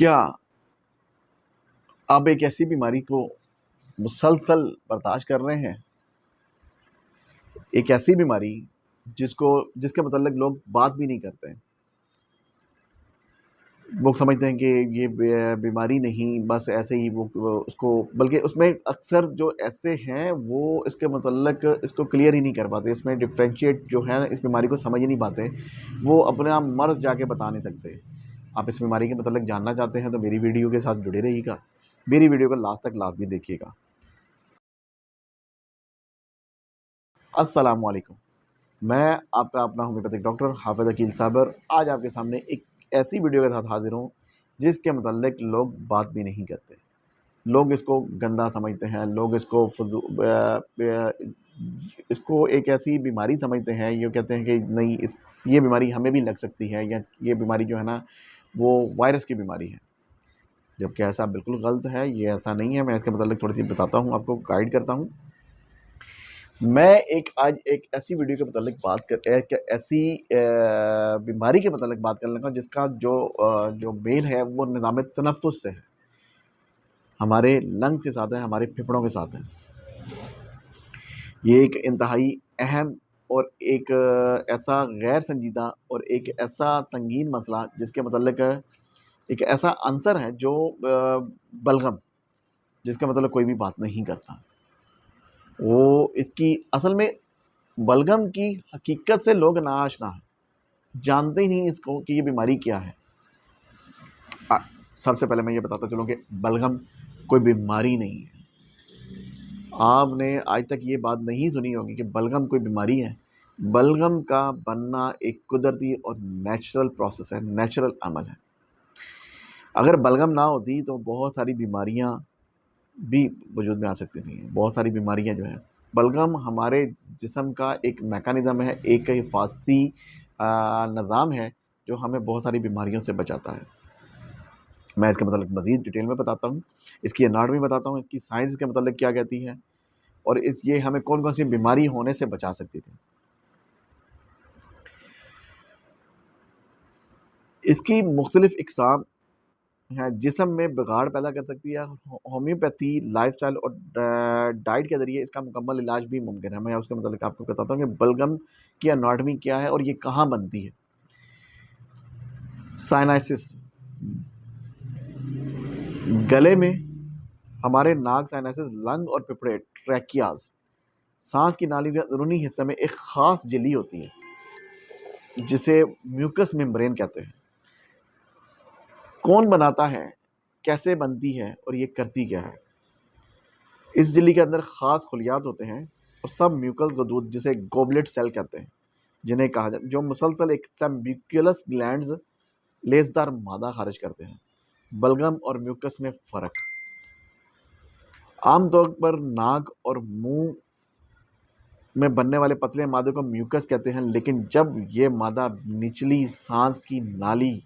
क्या आप एक ऐसी बीमारी को मुसलसल बर्दाश्त कर रहे हैं? एक ऐसी बीमारी जिसके मतलब लोग बात भी नहीं करते हैं। लोग समझते हैं कि ये बीमारी नहीं, बस ऐसे ही वो उसको, बल्कि उसमें अक्सर जो ऐसे हैं वो इसके मतलब इसको क्लियर ही नहीं कर पाते, इसमें डिफ्रेंशिएट जो है इस बीमारी को समझ ही नहीं पाते। वो अपने आप मर्ज जाके बता नहीं सकते। आप इस बीमारी के मतलब जानना चाहते हैं तो मेरी वीडियो के साथ जुड़े रहिएगा। मेरी वीडियो को लास्ट तक लाजमी देखिएगा। अस्सलाम वालेकुम। मैं आपका अपना होम्योपैथिक डॉक्टर हाफिज़ अकील साबर आज आपके सामने एक ऐसी वीडियो के साथ हाजिर हूँ जिसके मतलब लोग बात भी नहीं करते। लोग इसको गंदा समझते हैं, लोग इसको एक ऐसी बीमारी समझते हैं। ये कहते हैं कि नहीं, ये बीमारी हमें भी लग सकती है, या ये बीमारी जो है ना वो वायरस की बीमारी है, जबकि ऐसा बिल्कुल गलत है। ये ऐसा नहीं है। मैं इसके मतलब थोड़ी सी बताता हूँ, आपको गाइड करता हूँ। मैं आज एक ऐसी वीडियो के मतलब बात कर एक ऐसी बीमारी के मतलब बात करने लगा जिसका जो मेल है वो निज़ाम तनफ़ुस से है, हमारे लंग्स के साथ है, हमारे फेफड़ों के साथ है। ये एक इंतहाई अहम और एक ऐसा गैर संजीदा और एक ऐसा संगीन मसला जिसके मतलब एक ऐसा आंसर है जो बलगम, जिसका मतलब कोई भी बात नहीं करता। वो इसकी असल में बलगम की हकीकत से लोग नाआशना हैं, जानते ही नहीं इसको कि ये बीमारी क्या है। सबसे पहले मैं ये बताता चलूँ कि बलगम कोई बीमारी नहीं है। आपने आज तक ये बात नहीं सुनी होगी कि बलगम कोई बीमारी है। बलगम का बनना एक कुदरती और नेचुरल प्रोसेस है, नेचुरल अमल है। अगर बलगम ना होती तो बहुत सारी बीमारियां भी वजूद में आ सकती थी। बहुत सारी बीमारियां जो हैं, बलगम हमारे जिस्म का एक मैकेनिज़्म है, एक हिफाजती निज़ाम है जो हमें बहुत सारी बीमारियों से बचाता है। मैं इसके मतलब मज़ीद डिटेल में बताता हूँ, इसकी एनाटॉमी बताता हूँ, इसकी साइंस के मतलब क्या कहती है, और ये हमें कौन कौन सी बीमारी होने से बचा सकती थी। इसकी मुख्तलिफ इकसाम हैं, जिस्म में बिगाड़ पैदा कर सकती है। होम्योपैथी लाइफस्टाइल और डाइट के ज़रिए इसका मुकम्मल इलाज भी मुमकिन है। मैं उसके मतलब आपको बताता हूँ कि बलगम की एनाटॉमी क्या है और ये कहाँ बनती है। साइनाइसिस, गले में हमारे नाक, साइनाइसिस, लंग और फेफड़े, ट्रैकियाज, सांस की नाली के अंदरूनी हिस्से में एक ख़ास झिल्ली होती है जिसे म्यूकस मेम्ब्रेन कहते हैं। कौन बनाता है, कैसे बनती है और ये करती क्या है? इस झिल्ली के अंदर ख़ास खलियात होते हैं और सब म्यूकस गदूद, जिसे गोबलेट सेल कहते हैं, जिन्हें कहा जाता है, जो मुसलसल एक सबम्यूकुलस ग्लैंड्स लेसदार मादा खारिज करते हैं। बलगम और म्यूकस में फ़र्क, आमतौर पर नाक और मुंह में बनने वाले पतले मादे को म्यूकस कहते हैं, लेकिन जब ये मादा निचली सांस की नाली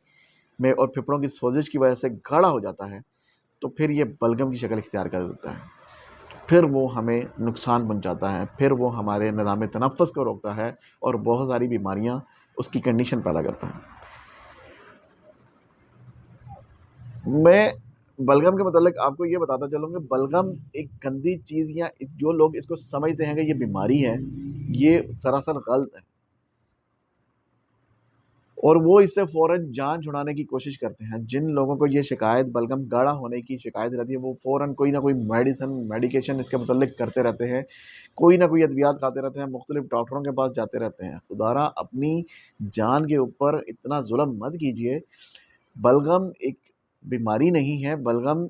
में और फेफड़ों की सोजिश की वजह से गाढ़ा हो जाता है तो फिर ये बलगम की शक्ल इख्तियार कर देता है। फिर वो हमें नुकसान पहुंचाता है, फिर वो हमारे निज़ाम तनफ़्फ़ुस को रोकता है और बहुत सारी बीमारियां उसकी कंडीशन पैदा करता है। मैं बलगम के मतलब आपको ये बताता चलूँगा, बलगम एक गंदी चीज़, या जो लोग इसको समझते हैं कि ये बीमारी है, ये सरासर गलत है और वो इससे फ़ौरन जान छुड़ाने की कोशिश करते हैं। जिन लोगों को ये शिकायत, बलगम गाढ़ा होने की शिकायत रहती है, वो फ़ौरन कोई ना कोई मेडिकेशन इसके मुतल्लिक करते रहते हैं, कोई ना कोई अद्वियात खाते रहते हैं, मुख्तलिफ डॉक्टरों के पास जाते रहते हैं। खुदारा अपनी जान के ऊपर इतना जुल्म मत कीजिए। बलगम एक बीमारी नहीं है। बलगम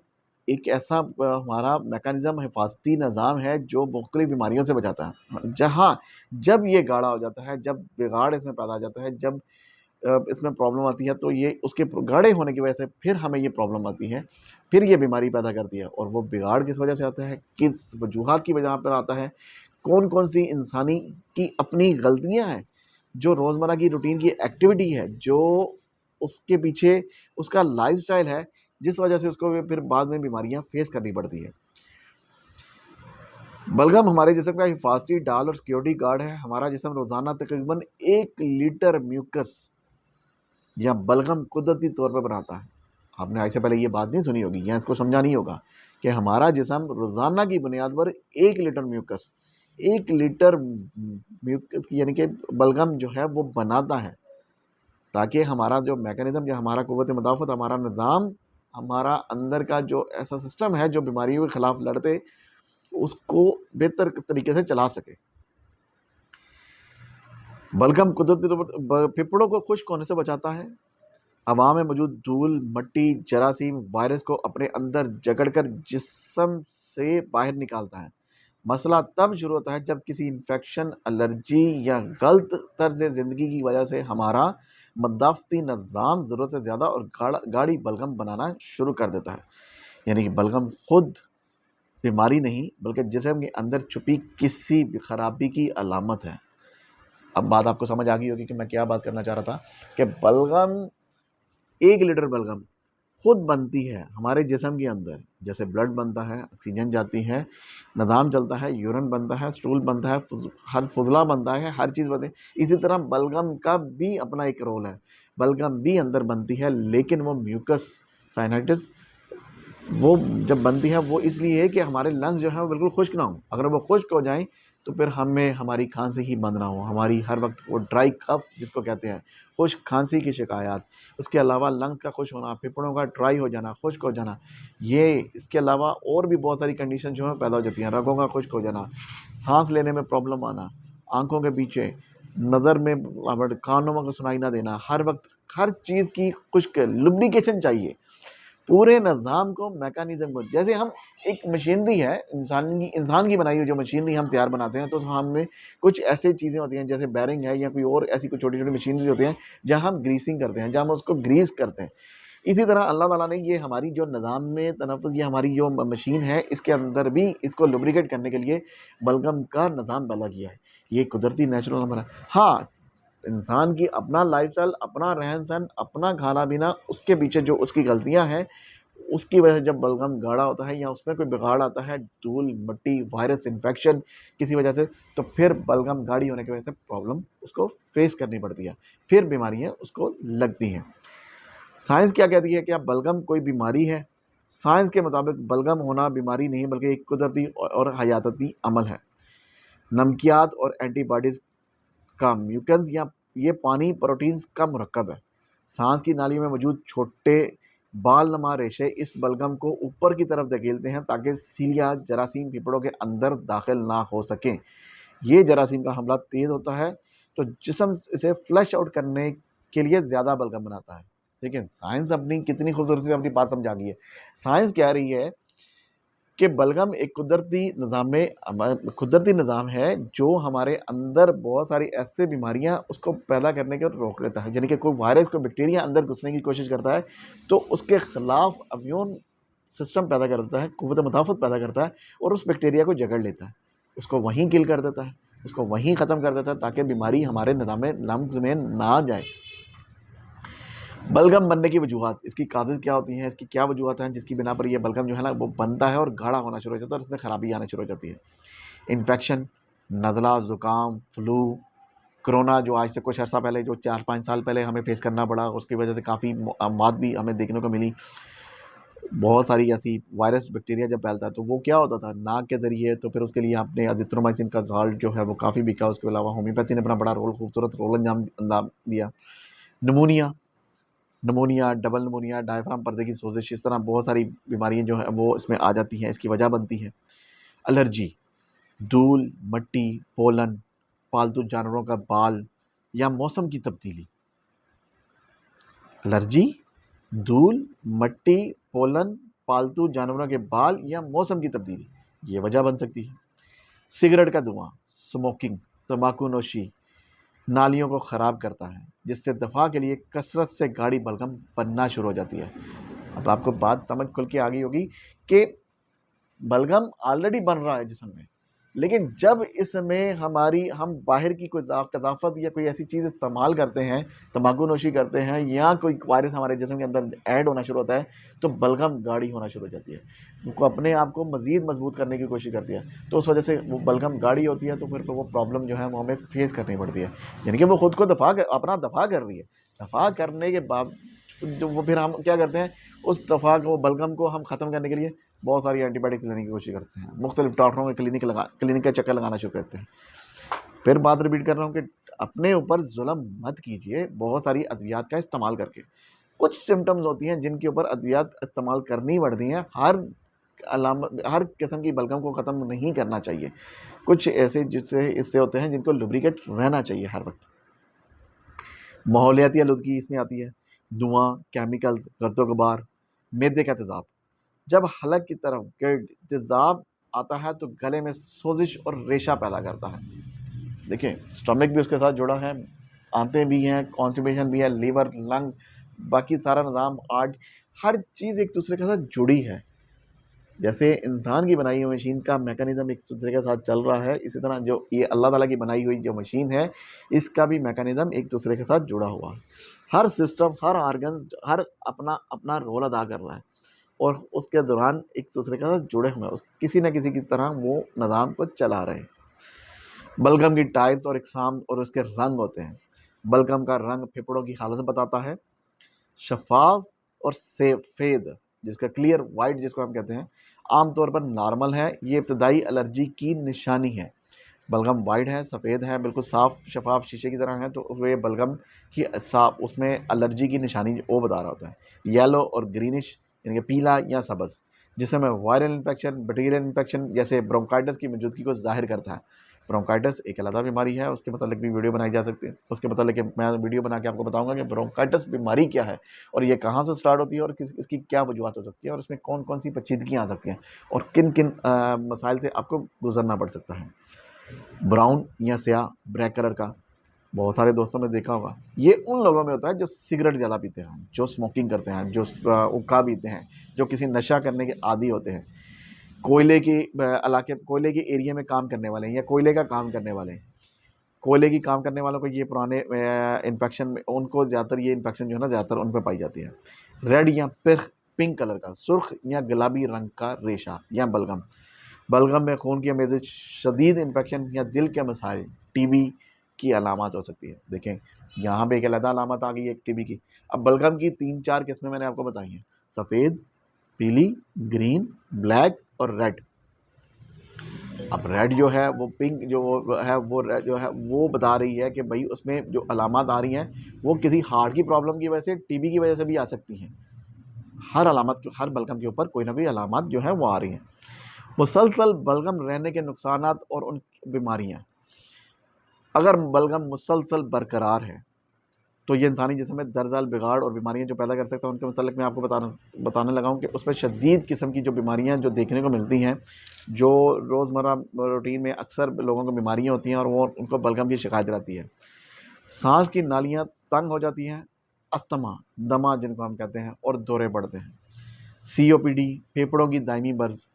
एक ऐसा हमारा मैकेनिज़्म, हिफाजती निज़ाम है जो मुख्तलिफ बीमारियों से बचाता है। जहाँ जब ये गाढ़ा हो जाता है, जब बिगाड़ इसमें पैदा हो जाता है, जब इसमें प्रॉब्लम आती है, तो ये उसके गाढ़े होने की वजह से फिर हमें ये प्रॉब्लम आती है, फिर ये बीमारी पैदा करती है। और वो बिगाड़ किस वजह से आता है, किस वजूहात की वजह पर आता है, कौन कौन सी इंसानी की अपनी गलतियाँ हैं, जो रोज़मर्रा की रूटीन की एक्टिविटी है, जो उसके पीछे उसका लाइफस्टाइल है, जिस वजह से उसको फिर बाद में बीमारियां फेस करनी पड़ती है। बलगम हमारे जिस्म का हिफाजती डाल और सिक्योरिटी गार्ड है। हमारा जिस्म रोज़ाना तकरीबन 1 लीटर म्यूकस या बलगम कुदरती तौर पर बनाता है। आपने आज से पहले ये बात नहीं सुनी होगी या इसको समझा नहीं होगा कि हमारा जिस्म रोज़ाना की बुनियाद पर 1 लीटर म्यूकस, 1 लीटर म्यूकस यानी कि बलगम जो है वो बनाता है, ताकि हमारा जो मैकेनिज्म, जो हमारा क़ुव्वत मुदाफ़त, हमारा निज़ाम, हमारा अंदर का जो ऐसा सिस्टम है जो बीमारियों के ख़िलाफ़ लड़ते, उसको बेहतर तरीके से चला सके। बलगम कुदरती तौर पर फेफड़ों को खुश्क होने से बचाता है। हवा में मौजूद धूल, मिट्टी, जरासीम, वायरस को अपने अंदर जकड़कर जिस्म से बाहर निकालता है। मसला तब शुरू होता है जब किसी इन्फेक्शन, एलर्जी या गलत तर्ज ज़िंदगी की वजह से हमारा मदाफ़ती निज़ाम ज़रूरत से ज़्यादा और गाढ़ी बलगम बनाना शुरू कर देता है। यानी कि बलगम खुद बीमारी नहीं, बल्कि जिस्म के अंदर छुपी किसी भी खराबी की अलामत है। अब बात आपको समझ आ गई होगी कि मैं क्या बात करना चाह रहा था, कि बलगम 1 लीटर बलगम खुद बनती है हमारे जिस्म के अंदर। जैसे ब्लड बनता है, ऑक्सीजन जाती है, निज़ाम चलता है, यूरिन बनता है, स्टूल बनता है, हर फुजला बनता है, हर चीज़ बनती है। इसी तरह बलगम का भी अपना एक रोल है। बलगम भी अंदर बनती है, लेकिन वो म्यूकस साइनसाइटिस वो जब बनती है वो इसलिए है कि हमारे लंग्स जो है वो बिल्कुल खुश्क ना हो। अगर वो खुश्क हो जाएं तो फिर हमें हमारी खांसी ही बंद ना हो, हमारी हर वक्त वो ड्राई कफ जिसको कहते हैं, खुश्क खांसी की शिकायत, उसके अलावा लंग्स का खुश्क होना, फेफड़ों का ड्राई हो जाना, खुश्क हो जाना, ये इसके अलावा और भी बहुत सारी कंडीशन जो है पैदा हो जाती हैं। रगों का खुश्क हो जाना, सांस लेने में प्रॉब्लम आना, आंखों के पीछे, नज़र में, कानों में सुनाई ना देना, हर वक्त हर चीज़ की खुश्क लुब्रिकेशन चाहिए पूरे निज़ाम को, मैकेनिज़्म को। जैसे हम एक मशीनरी है इंसान की बनाई हुई जो मशीनरी हम तैयार बनाते हैं, तो हमें कुछ ऐसी चीज़ें होती हैं जैसे बैरिंग है या कोई और ऐसी कुछ छोटी छोटी मशीनरी होती हैं जहाँ हम ग्रीसिंग करते हैं, जहाँ हम उसको ग्रीस करते हैं। इसी तरह अल्लाह ताला ने ये हमारी जो निज़ाम में तनफ़ुस, ये हमारी जो मशीन है, इसके अंदर भी इसको लुब्रिकेट करने के लिए बलगम का निज़ाम पैदा किया है। ये कुदरती नेचुरल हमारा। हाँ, इंसान की अपना लाइफस्टाइल, अपना रहन सहन, अपना खाना पीना, उसके पीछे जो उसकी गलतियां हैं, उसकी वजह से जब बलगम गाढ़ा होता है या उसमें कोई बिगाड़ आता है, धूल, मिट्टी, वायरस, इन्फेक्शन किसी वजह से, तो फिर बलगम गाढ़ी होने की वजह से प्रॉब्लम उसको फेस करनी पड़ती है, फिर बीमारियां उसको लगती हैं। साइंस क्या कहती है? क्या बलगम कोई बीमारी है? साइंस के मुताबिक बलगम होना बीमारी नहीं, बल्कि एक कुदरती और हयातती अमल है। नमकियात और एंटीबॉडीज़ का म्यूटेंस या ये पानी प्रोटीन्स का मुरक्कब है। सांस की नाली में मौजूद छोटे बाल नुमा रेशे इस बलगम को ऊपर की तरफ धकेलते हैं ताकि सीलिया जरासीम फेफड़ों के अंदर दाखिल ना हो सकें। ये जरासीम का हमला तेज़ होता है तो जिस्म इसे फ्लश आउट करने के लिए ज़्यादा बलगम बनाता है। लेकिन साइंस अपनी कितनी खूबसूरती से अपनी बात समझा गई है। साइंस कह रही है कि बलगम एक कुदरती निज़ाम है जो हमारे अंदर बहुत सारी ऐसे बीमारियां उसको पैदा करने के रोक लेता है। यानी कि कोई वायरस, कोई बैक्टीरिया अंदर घुसने की कोशिश करता है तो उसके खिलाफ इम्यून सिस्टम पैदा कर देता है, क़ुव्वत मुदाफ़त पैदा करता है और उस बैक्टीरिया को जकड़ लेता है, उसको वहीं किल कर देता है, उसको वहीं ख़त्म कर देता है ताकि बीमारी हमारे निज़ाम लंग्स में ना जाए। बलगम बनने की वजूहत, इसकी काजेज़ क्या होती हैं, इसकी क्या वजूहत हैं जिसकी बिना पर यह बलगम जो है ना वो बनता है और गाढ़ा होना शुरू हो जाता है और इसमें ख़राबी आना शुरू हो जाती है। इन्फेक्शन, नज़ला, ज़ुकाम, फ्लू, कोरोना जो आज से कुछ अर्सा पहले, जो 4-5 साल पहले हमें फेस करना पड़ा, उसकी वजह से काफ़ी मौत भी हमें देखने को मिली। बहुत सारी ऐसी वायरस, बैक्टीरिया जब फैलता है तो वो क्या होता था, नाक के ज़रिए, तो फिर उसके लिए आपने अज़िथ्रोमाइसिन का साल्ट जो है वो काफ़ी बिका। उसके अलावा होम्योपैथी ने अपना बड़ा खूबसूरत रोल अंजाम दिया। नमूनिया, डबल नमूनिया, डायफ्राम पर्दे की सोजिश, इस तरह बहुत सारी बीमारियां जो है वो इसमें आ जाती हैं, इसकी वजह बनती है। एलर्जी, धूल, मिट्टी, पोलन, पालतू जानवरों का बाल या मौसम की तब्दीली। एलर्जी, धूल, मिट्टी, पोलन, पालतू जानवरों के बाल या मौसम की तब्दीली, ये वजह बन सकती है। सिगरेट का धुआं, स्मोकिंग, तंबाकू नोशी नालियों को ख़राब करता है, जिससे दफ़ा के लिए कसरत से गाढ़ी बलगम बनना शुरू हो जाती है। अब आपको बात समझ खुल के आ गई होगी कि बलगम ऑलरेडी बन रहा है जिस्म में, लेकिन जब इसमें हम बाहर की कोई कज़ाफ़त या कोई ऐसी चीज़ इस्तेमाल करते हैं, तंबाकू नोशी करते हैं या कोई वायरस हमारे जिस्म के अंदर ऐड होना शुरू होता है, तो बलगम गाढ़ी होना शुरू हो जाती है। वो अपने आप को मज़ीद मजबूत करने की कोशिश करती है, तो उस वजह से वो बलगम गाढ़ी होती है, तो फिर वो प्रॉब्लम जो है वो हमें फेस करनी पड़ती है। यानी कि वो ख़ुद को अपना दफ़ा कर रही है। दफ़ा करने के बाद जो वो फिर हम क्या करते हैं, उस दफ़ा को बलगम को हम ख़त्म करने के लिए बहुत सारी एंटीबायोटिक लेने की कोशिश करते हैं, मुख्तलिफ डॉक्टरों के क्लिनिक का चक्कर लगाना शुरू करते हैं। फिर बात रिपीट कर रहा हूँ कि अपने ऊपर जुल्म मत कीजिए बहुत सारी अद्वियात का इस्तेमाल करके। कुछ सिम्टम्स होती हैं जिनके ऊपर अद्वियात इस्तेमाल करनी पड़ती हैं, हर किस्म की बलगम को ख़त्म नहीं करना चाहिए। कुछ ऐसे जिससे इससे होते हैं जिनको लुब्रिकेट रहना चाहिए हर वक्त। माहौलियाती आलूदगी इसमें आती है, धुआं, केमिकल्स, गर्दो-गुबार, मैदे का तेज़ाब। जब हलक की तरफ तेज़ाब आता है तो गले में सोजिश और रेशा पैदा करता है। देखिए, स्टमक भी उसके साथ जुड़ा है, आंतें भी हैं, कॉन्स्टिपेशन भी है, लीवर, लंग्स, बाकी सारा निज़ाम, आर्ट, हर चीज़ एक दूसरे के साथ जुड़ी है। जैसे इंसान की बनाई हुई मशीन का मैकेनिज़्म एक दूसरे के साथ चल रहा है, इसी तरह जो ये अल्लाह ताला की बनाई हुई जो मशीन है, इसका भी मैकेनिज़्म एक दूसरे के साथ जुड़ा हुआ है। हर सिस्टम, हर ऑर्गन्स, हर अपना अपना रोल अदा कर रहा है और उसके दौरान एक दूसरे के साथ जुड़े हुए हैं, किसी न किसी की तरह वो निज़ाम को चला रहे हैं। बलगम की टाइप्स और इकसाम और उसके रंग होते हैं। बलगम का रंग फेफड़ों की हालत बताता है। शफ़ाफ़ और सफ़ेद, जिसका क्लियर वाइट जिसको हम कहते हैं, आमतौर पर नॉर्मल है। ये इब्तदाई एलर्जी की निशानी है। बलगम वाइट है, सफ़ेद है, बिल्कुल साफ़ शफ़ाफ़ शीशे की तरह है, तो वे बलगम की साफ उसमें एलर्जी की निशानी वो बता रहा होता है। येलो और ग्रीनिश यानी कि पीला या सब्ज़, जिसमें वायरल इन्फेक्शन, बैक्टीरियल इन्फेक्शन जैसे ब्रोंकाइटिस की मौजूदगी को ज़ाहिर करता है। ब्रोंकाइटिस एक अलग बीमारी है, उसके मतलब भी वीडियो बनाई जा सकती है। उसके मतलब मैं वीडियो बना के आपको बताऊंगा कि ब्रोंकाइटिस बीमारी क्या है और ये कहाँ से स्टार्ट होती है और इसकी क्या वजूहत हो सकती है और इसमें कौन कौन सी पेचीदगियाँ आ सकती हैं और किन किन मसाइल से आपको गुजरना पड़ सकता है। ब्राउन या स्याह ब्लैक कलर का, बहुत सारे दोस्तों ने देखा होगा, ये उन लोगों में होता है जो सिगरेट ज़्यादा पीते हैं, जो स्मोकिंग करते हैं, जो हुक्का पीते हैं, जो किसी नशा करने के आदी होते हैं, कोयले की इलाके, कोयले के एरिया में काम करने वाले हैं या कोयले का काम करने वाले हैं। कोयले की काम करने वालों को ये पुराने इन्फेक्शन में उनको ज़्यादातर ये इन्फेक्शन जो है ना ज़्यादातर उन पर पाई जाती है। रेड या पिंक कलर का, सुर्ख या गुलाबी रंग का रेशा या बलगम। बलगम में खून की अमेज़, शदीद इन्फेक्शन या दिल के मसाइल, टीबी की अलामत हो सकती है। देखें, यहाँ पे एक अलग अलामत आ गई है एक टीबी की। अब बलगम की 3-4 किस्में मैंने आपको बताई हैं, सफ़ेद, पीली, ग्रीन, ब्लैक और रेड। अब रेड जो है वो पिंक जो है वो रेड जो है वो बता रही है कि भाई उसमें जो अलामत आ रही हैं वो किसी हार्ट की प्रॉब्लम की वजह से, टीबी की वजह से भी आ सकती हैं। हर बलगम के ऊपर कोई ना कोई अलामत जो है वो आ रही हैं। मुसलसल बलगम रहने के नुकसानात और उन बीमारियाँ। अगर बलगम मुसलसल बरकरार है तो ये इंसानी जिस्म में दर्द, बिगाड़ और बीमारियां जो पैदा कर सकता है उनके मतलब मैं आपको बताने लगा हूँ कि उसमें शदीद किस्म की जो बीमारियां जो देखने को मिलती हैं, जो रोज़मर्रा रूटीन में अक्सर लोगों को बीमारियां होती हैं और वो उनको बलगम की शिकायत रहती है। सांस की नालियाँ तंग हो जाती हैं, अस्थमा, दमा जिनको हम कहते हैं, और दौरे बढ़ते हैं। COPD, फेफड़ों की दायमी बर्ज,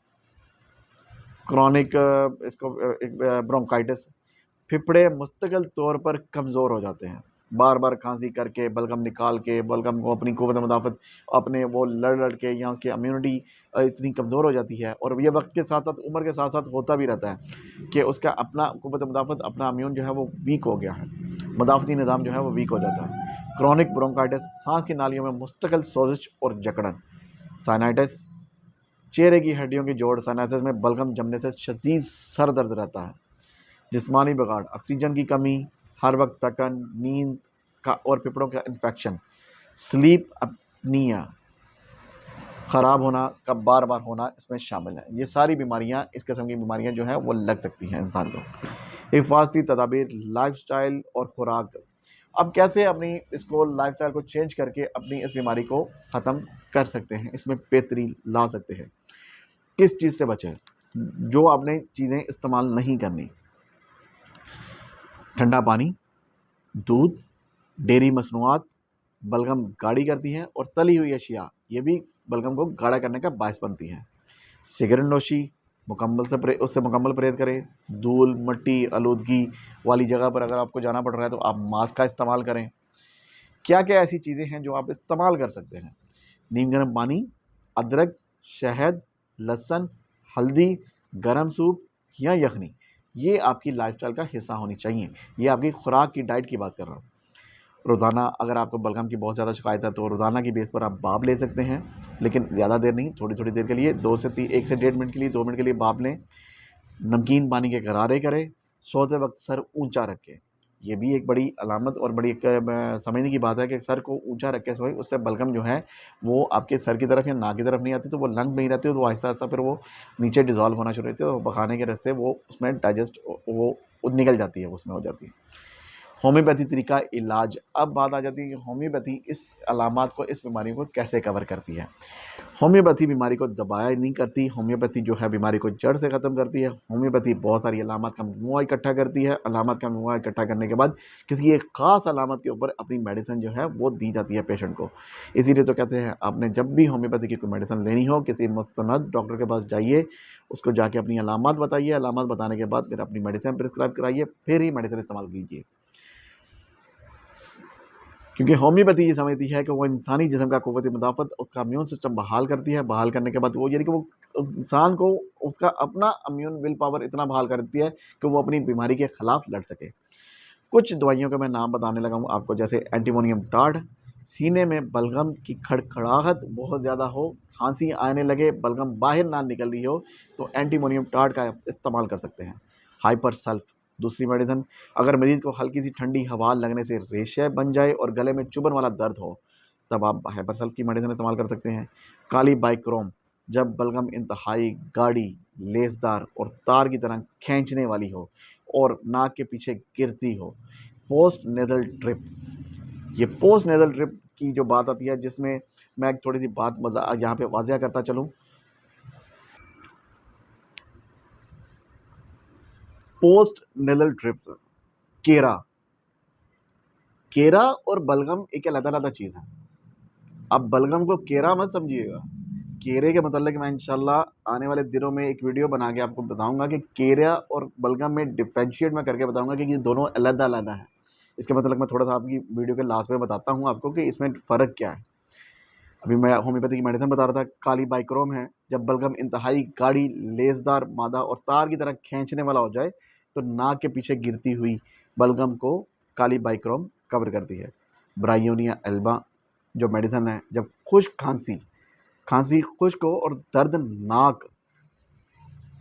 क्रॉनिक ब्रोंकाइटिस, फेफड़े मुस्तकिल तौर पर कमज़ोर हो जाते हैं। बार बार खांसी करके, बलगम निकाल के, बलगम को अपनी क़ुव्वत मुदाफ़त अपने वो लड़ के या उसकी इम्यूनिटी इतनी कमज़ोर हो जाती है और ये वक्त के साथ साथ, उम्र के साथ साथ होता भी रहता है कि उसका अपना क़ुव्वत मुदाफ़त, अपना इम्यून जो है वो वीक हो गया है, मुदाफ़ती निज़ाम जो है वो वीक हो जाता है। क्रॉनिक ब्रोंकाइटिस, सांस की नालियों में मुस्तकिल सोजिश और जकड़न। साइनाइटिस, चेहरे की हड्डियों की जोड़, साइनाइटिस में बलगम जमने से शदीद सर दर्द रहता है। जिस्मानी बिगाड़, ऑक्सीजन की कमी, हर वक्त थकन, नींद का और फेफड़ों का इन्फेक्शन, स्लीप अपनिया, ख़राब होना का बार बार होना इसमें शामिल है। ये सारी बीमारियां, इस किस्म की बीमारियां जो हैं वो लग सकती हैं इंसान को। हिफाजती तदाबीर, लाइफस्टाइल और खुराक। अब कैसे अपनी इसको लाइफस्टाइल को चेंज करके अपनी इस बीमारी को ख़त्म कर सकते हैं, इसमें बेहतरी ला सकते हैं। किस चीज़ से बचें? जो आपने चीज़ें इस्तेमाल नहीं करनी, ठंडा पानी, दूध, डेयरी मसनूआत बलगम गाढ़ी करती हैं और तली हुई अशिया ये भी बलगम को गाढ़ा करने का बायस बनती हैं। सिगरेट नोशी उससे मुकम्मल परहेज़ करें। धूल, मिट्टी, आलूदगी वाली जगह पर अगर आपको जाना पड़ रहा है तो आप मास्क का इस्तेमाल करें। क्या क्या ऐसी चीज़ें हैं जो आप इस्तेमाल कर सकते हैं? नीम गर्म पानी, अदरक, शहद, लहसुन, हल्दी, गरम सूप या यखनी, ये आपकी लाइफस्टाइल का हिस्सा होनी चाहिए। ये आपकी खुराक की डाइट की बात कर रहा हूँ। रोज़ाना अगर आपको बलगम की बहुत ज़्यादा शिकायत है तो रोज़ाना की बेस पर आप भाप ले सकते हैं, लेकिन ज़्यादा देर नहीं, थोड़ी थोड़ी देर के लिए, 1 से 1.5 मिनट के लिए, 2 मिनट के लिए भाप लें। नमकीन पानी के गरारे करें, सोते वक्त सर ऊंचा रखें। ये भी एक बड़ी अलामत और बड़ी एक समझने की बात है कि सर को ऊंचा रख के सोएं, उससे बलगम जो है वो आपके सर की तरफ या नाक की तरफ नहीं आती, तो वो लंग में ही रहती है, तो वो आहिस्ता आहिस्ता फिर वो नीचे डिज़ोल्व होना शुरू होती है, तो पकाने के रास्ते वो उसमें डाइजेस्ट वो निकल जाती है, उसमें हो जाती है। होम्योपैथी तरीका इलाज। अब बात आ जाती है कि होम्योपैथी इस अलामात को, इस बीमारी को कैसे कवर करती है। होम्योपैथी बीमारी को दबाया नहीं करती, होम्योपैथी जो है बीमारी को जड़ से ख़त्म करती है। होम्योपैथी बहुत सारी अलामत का मजमूआ इकट्ठा करती है, अलामत का मजमूआ इकट्ठा करने के बाद किसी एक ख़ास अलामत के ऊपर अपनी मेडिसिन जो है वो दी जाती है पेशेंट को। इसीलिए तो कहते हैं आपने जब भी होम्योपैथी की कोई मेडिसिन लेनी हो, किसी मुस्तनद डॉक्टर के पास जाइए, उसको जाके अपनी अलामत बताइए, अलामत बताने के बाद फिर अपनी मेडिसिन प्रिस्क्राइब कराइए, फिर ही मेडिसिन इस्तेमाल कीजिए। क्योंकि होम्योपैथी ये समझती है कि वो इंसानी जिस्म का क़ुव्वत मुदाफ़त, उसका इम्यून सिस्टम बहाल करती है। बहाल करने के बाद वो यानी कि वो इंसान को उसका अपना इम्यून विल पावर इतना बहाल कर देती है कि वो अपनी बीमारी के ख़िलाफ़ लड़ सके। कुछ दवाइयों के मैं नाम बताने लगा हूँ आपको, जैसे एंटीमोनियम टाड। सीने में बलगम की खड़खड़ाहट बहुत ज़्यादा हो, खांसी आने लगे, बलगम बाहर ना निकल रही हो, तो एंटीमोनियम टाड का इस्तेमाल कर सकते हैं। हाइपर सल्फ दूसरी मेडिसिन। अगर मरीज़ को हल्की सी ठंडी हवा लगने से रेशे बन जाए और गले में चुभन वाला दर्द हो, तब आप हाइपर सल्फ की मेडिसिन इस्तेमाल कर सकते हैं। काली बाइक्रोम, जब बलगम इंतहाई गाढ़ी, लेसदार और तार की तरह खींचने वाली हो और नाक के पीछे गिरती हो। पोस्ट नेज़ल ड्रिप, ये पोस्ट नेज़ल ड्रिप की जो बात आती है, जिसमें मैं एक थोड़ी सी बात यहाँ पे वाज़िया करता चलूँ। पोस्ट नेज़ल ड्रिप्स, केरा और बलगम एक अलग-अलग चीज़ है। अब बलगम को केरा मत समझिएगा। केरे के मतलब मैं इंशाल्लाह आने वाले दिनों में एक वीडियो बना के आपको बताऊंगा कि केरा और बलगम में डिफरेंशिएट मैं करके बताऊंगा कि ये दोनों अलग-अलग हैं। इसके मतलब मैं थोड़ा सा आपकी वीडियो के लास्ट में बताता हूँ आपको कि इसमें फ़र्क क्या है। अभी मैं होम्योपैथी की मेडिसिन बता रहा था, काली बाइक्रोम है, जब बलगम इंतहाई गाढ़ी, लेसदार, मादा और तार की तरह खींचने वाला हो जाए, तो नाक के पीछे गिरती हुई बलगम को काली बाइक्रोम कवर करती है। ब्रायोनिया एल्बा जो मेडिसिन है, जब खुश्क खांसी खुश्क हो और दर्दनाक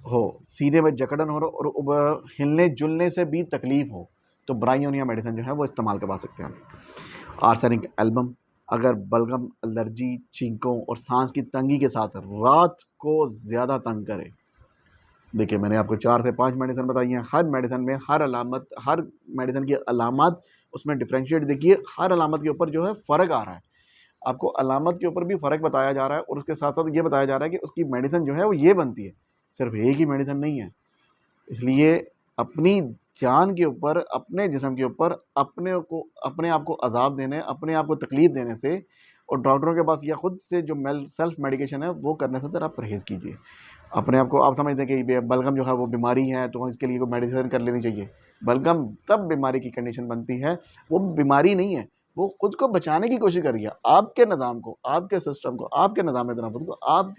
हो, सीने में जकड़न हो और हिलने जुलने से भी तकलीफ हो, तो ब्रायोनिया मेडिसिन जो है वो इस्तेमाल करवा सकते हैं। आर्सेनिक एल्बम, अगर बलगम एलर्जी, छींकों और सांस की तंगी के साथ रात को ज़्यादा तंग करे। देखिए मैंने आपको 4 से 5 मेडिसिन बताई हैं। हर मेडिसिन में हर मेडिसिन की अलामत उसमें डिफरेंशिएट देखिए, हर अलामत के ऊपर जो है फ़र्क आ रहा है। आपको अलामत के ऊपर भी फ़र्क बताया जा रहा है और उसके साथ साथ ये बताया जा रहा है कि उसकी मेडिसिन जो है वो ये बनती है, सिर्फ एक ही मेडिसिन नहीं है। इसलिए अपनी जान के ऊपर, अपने जिस्म के ऊपर अपने आप को अज़ाब देने, अपने आप को तकलीफ़ देने से और डॉक्टरों के पास या खुद से जो सेल्फ मेडिकेशन है वो करने से ज़रा परहेज़ कीजिए। अपने आप को आप समझते हैं कि बलगम जो है वो बीमारी है तो इसके लिए कोई मेडिसिन कर लेनी चाहिए। बलगम तब बीमारी की कंडीशन बनती है, वो बीमारी नहीं है, वो खुद को बचाने की कोशिश कर रही है। आपके निज़ाम को, आपके सिस्टम को, आपके निज़ाम तनाफ़ुस को आप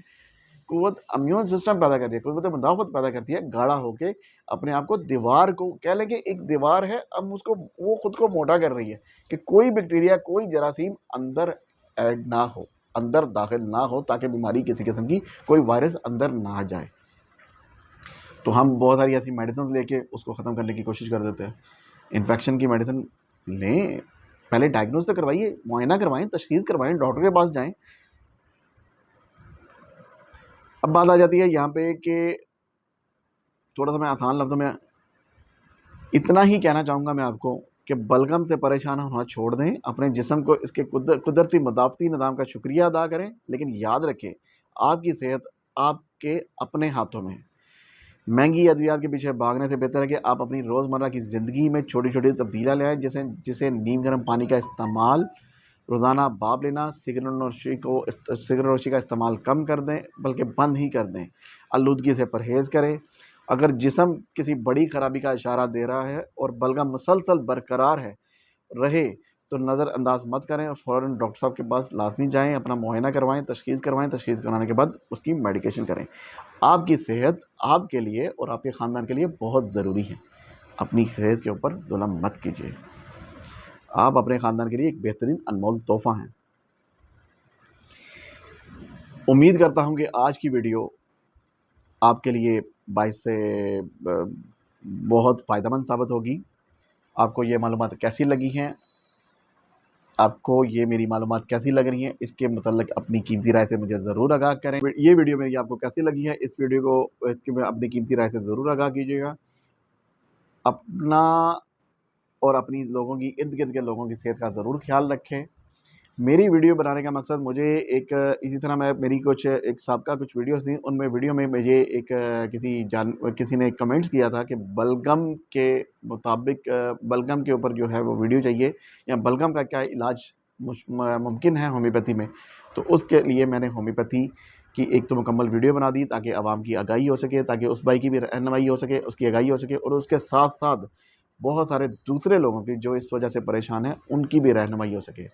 कुव्वत इम्यून सिस्टम पैदा करती है, कुव्वत मुदाफ़त पैदा करती है, गाढ़ा होके अपने आप को दीवार को कह लें कि एक दीवार है, अब उसको वो खुद को मोटा कर रही है कि कोई बैक्टीरिया, कोई जरासीम अंदर ऐड ना हो, अंदर दाखिल ना हो, ताकि बीमारी किसी किस्म की कोई वायरस अंदर ना जाए। तो हम बहुत सारी ऐसी मेडिसिन लेके उसको ख़त्म करने की कोशिश कर देते हैं। इन्फेक्शन की मेडिसिन लें, पहले डायग्नोज तो करवाइए, मुआयना करवाएं, तशख़ीस करवाएं, डॉक्टर के पास जाएं। अब बात आ जाती है यहाँ पे कि थोड़ा सा मैं आसान लफ्ज़ों में इतना ही कहना चाहूँगा मैं आपको कि बलगम से परेशान होना छोड़ दें, अपने जिस्म को इसके कुदरती मुदाफ़ती निज़ाम का शुक्रिया अदा करें, लेकिन याद रखें आपकी सेहत आपके अपने हाथों में है। महंगी अद्वियात के पीछे भागने से बेहतर है कि आप अपनी रोज़मर्रा की ज़िंदगी में छोटी छोटी तब्दीलियाँ ले आएँ, जैसे नीम गर्म पानी का इस्तेमाल, रोज़ाना भाप लेना, सिगरेट नोशी का इस्तेमाल कम कर दें, बल्कि बंद ही कर दें। आलूदगी से परहेज़ करें। अगर जिस्म किसी बड़ी ख़राबी का इशारा दे रहा है और बलगम मुसलसल बरकरार रहे, तो नज़रअंदाज मत करें और फ़ौरन डॉक्टर साहब के पास लाज़मी जाएँ, अपना मुआयना करवाएँ, तशख़ीस कराने के बाद उसकी मेडिकेशन करें। आपकी सेहत आपके लिए और आपके ख़ानदान के लिए बहुत ज़रूरी है। अपनी सेहत के ऊपर जुल्म मत कीजिए। आप अपने ख़ानदान के लिए एक बेहतरीन अनमोल तोहफ़ा हैं। उम्मीद करता हूँ कि आज की वीडियो आपके लिए बाइस से बहुत फ़ायदेमंद साबित होगी। आपको ये मालूमात कैसी लगी हैं, आपको ये मेरी मालूमात कैसी लग रही हैं, इसके मतलब अपनी कीमती राय से मुझे ज़रूर आगाह करें। ये वीडियो मेरी आपको कैसी लगी है, इस वीडियो को इसकी में अपनी कीमती राय से ज़रूर आगाह कीजिएगा। अपना और अपनी लोगों की इर्द-गिर्द के लोगों की सेहत का ज़रूर ख़्याल रखें। मेरी वीडियो बनाने का मकसद मुझे एक इसी तरह मैं मेरी कुछ एक साबका कुछ वीडियोज़ थी, उनमें वीडियो में मुझे एक किसी ने कमेंट्स किया था कि बलगम के मुताबिक बलगम के ऊपर जो है वो वीडियो चाहिए या बलगम का क्या इलाज मुमकिन है होम्योपैथी में। तो उसके लिए मैंने होम्योपैथी की एक तो मुकम्मल वीडियो बना दी ताकि आवाम की आगाही हो सके, ताकि उस भाई की भी रहनुमाई हो सके, उसकी आगाही हो सके और उसके साथ-साथ बहुत सारे दूसरे लोगों की जो इस वजह से परेशान हैं, उनकी भी रहनुमाई हो सके।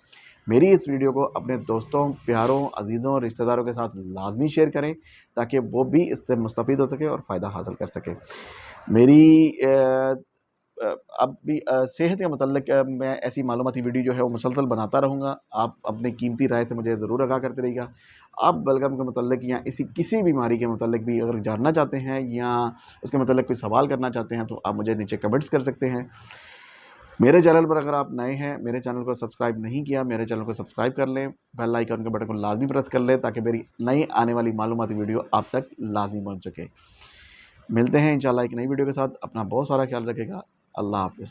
मेरी इस वीडियो को अपने दोस्तों, प्यारों, अज़ीज़ों, रिश्तेदारों के साथ लाज़मी शेयर करें ताकि वो भी इससे मुस्तफ़ीद हो सकें और फ़ायदा हासिल कर सकें। मेरी अब भी सेहत के मतलब मैं ऐसी मालूमाती वीडियो जो है वो मुसलसल बनाता रहूँगा। आप अपनी कीमती राय से मुझे ज़रूर आगाह करते रहिएगा। आप बलगम के मतलब या किसी बीमारी के मतलब भी अगर जानना चाहते हैं या उसके मतलब कोई सवाल करना चाहते हैं तो आप मुझे नीचे कमेंट्स कर सकते हैं। मेरे चैनल पर अगर आप नए हैं, मेरे चैनल को सब्सक्राइब नहीं किया, मेरे चैनल को सब्सक्राइब कर लें, बेल आइकन के बटन को लाज़मी प्रेस कर लें ताकि मेरी नई आने वाली मालूमाती वीडियो आप तक लाज़मी पहुँच सके। मिलते हैं इंशाल्लाह एक नई वीडियो के साथ। अपना बहुत सारा ख्याल रखिएगा। अल्लाह हाफ़िज़।